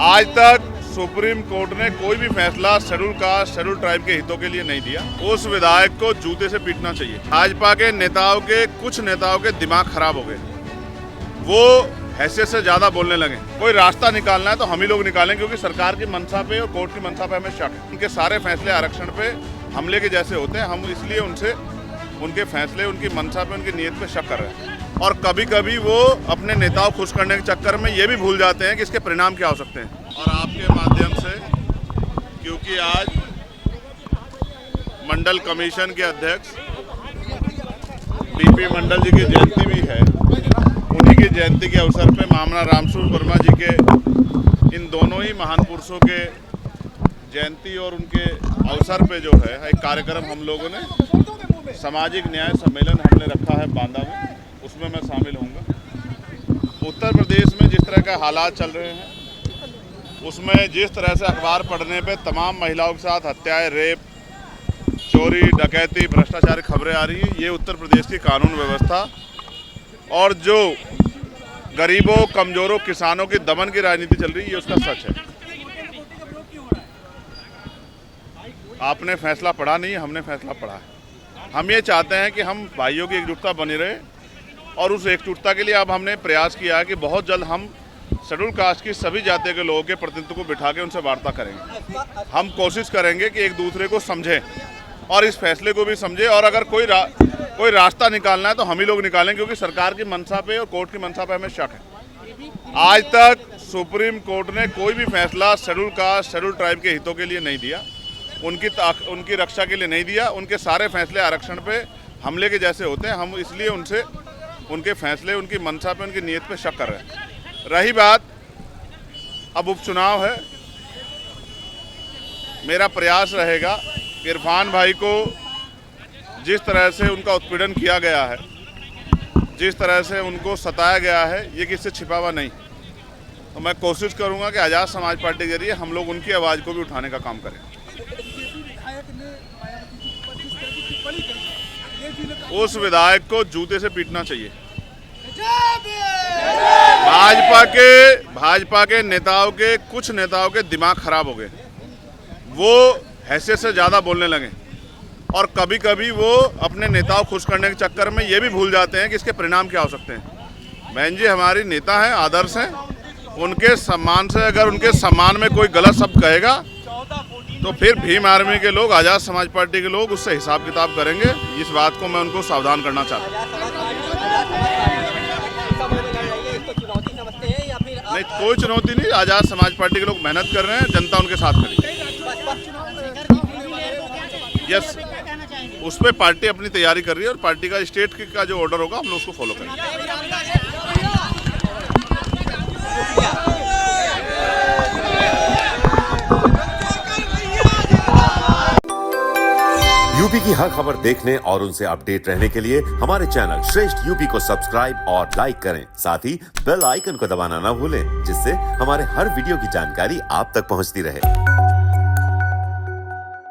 आज तक supreme court ने कोई भी फैसला शेड्यूल कास्ट शेड्यूल ट्राइब के हितों के लिए नहीं दिया। उस विधायक को जूते से पीटना चाहिए। भाजपा के नेताओं के कुछ नेताओं के दिमाग खराब हो गए, वो हैसियत से ज्यादा बोलने लगे। कोई रास्ता निकालना है तो हम ही लोग निकालें, क्योंकि सरकार की मंशा पे और कोर्ट की मंशा पे हमें शक है। उनके सारे फैसले आरक्षण पे हमले के जैसे होते हैं। हम इसलिए उनसे उनके फैसले, उनकी मंशा पे, उनकी नीयत पे शक कर रहे हैं। और कभी कभी वो अपने नेताओं खुश करने के चक्कर में ये भी भूल जाते हैं कि इसके परिणाम क्या हो सकते हैं। और आपके माध्यम से, क्योंकि आज मंडल कमीशन के अध्यक्ष बीपी मंडल जी की जयंती भी है, उन्हीं की जयंती के अवसर पे मामला रामसूर वर्मा जी के, इन दोनों ही महान पुरुषों के जयंती और उनके अवसर पे जो है एक कार्यक्रम हम लोगों ने सामाजिक न्याय सम्मेलन हमने रखा है बांदा में, उसमें मैं शामिल होऊंगा। उत्तर प्रदेश में जिस तरह के हालात चल रहे हैं, उसमें जिस तरह से अखबार पढ़ने पे तमाम महिलाओं के साथ हत्याएं, रेप, चोरी, डकैती, भ्रष्टाचार की खबरें आ रही हैं, ये उत्तर प्रदेश की कानून व्यवस्था और जो गरीबों, कमजोरों, किसानों की दमन की राजनीति चल रही है, ये उसका सच है। आपने फैसला पढ़ा नहीं है, हमने फैसला पढ़ा है। हम ये चाहते हैं कि हम भाइयों की एकजुटता बनी रहे, और उस एकजुटता के लिए अब हमने प्रयास किया है कि बहुत जल्द हम शेड्यूल कास्ट की सभी जातियों के लोगों के प्रतिनिधित्व को बिठा के उनसे वार्ता करेंगे। हम कोशिश करेंगे कि एक दूसरे को समझें और इस फैसले को भी समझें, और अगर कोई रास्ता निकालना है तो हम ही लोग निकालें, क्योंकि सरकार की मंशा पे और कोर्ट की मंशा पे हमें शक है। आज तक सुप्रीम कोर्ट ने कोई भी फैसला शेड्यूल कास्ट शेड्यूल ट्राइब के हितों के लिए नहीं दिया, उनकी रक्षा के लिए नहीं दिया। उनके सारे फैसले आरक्षण पे हमले के जैसे होते हैं। हम इसलिए उनसे उनके फैसले, उनकी मंशा पे, उनकी नीयत पे शक कर रहे हैं। रही बात, अब उपचुनाव है, मेरा प्रयास रहेगा इरफान भाई को जिस तरह से उनका उत्पीड़न किया गया है, जिस तरह से उनको सताया गया है, ये किससे छिपा हुआ नहीं। तो मैं कोशिश करूंगा कि आज़ाद समाज पार्टी के जरिए हम लोग उनकी आवाज़ को भी उठाने का काम करें। उस विधायक को जूते से पीटना चाहिए। भाजपा के नेताओं के कुछ नेताओं के दिमाग खराब हो गए, वो हैसियत से ज़्यादा बोलने लगे। और कभी कभी वो अपने नेताओं खुश करने के चक्कर में ये भी भूल जाते हैं कि इसके परिणाम क्या हो सकते हैं। बहन जी हमारी नेता हैं, आदर्श हैं, उनके सम्मान से अगर उनके सम्मान में कोई गलत शब्द कहेगा तो फिर भीम आर्मी के लोग, आज़ाद समाज पार्टी के लोग उससे हिसाब किताब करेंगे। इस बात को मैं उनको सावधान करना चाहता हूँ। नहीं, कोई चुनौती नहीं। आज़ाद समाज पार्टी के लोग मेहनत कर रहे हैं, जनता उनके साथ खड़ी है। यस, उस पर पार्टी अपनी तैयारी कर रही है, और पार्टी का स्टेट का जो ऑर्डर होगा हम लोग उसको फॉलो करेंगे। यूपी की हर खबर देखने और उनसे अपडेट रहने के लिए हमारे चैनल श्रेष्ठ यूपी को सब्सक्राइब और लाइक करें। साथ ही बेल आइकन को दबाना ना भूलें, जिससे हमारे हर वीडियो की जानकारी आप तक पहुंचती रहे।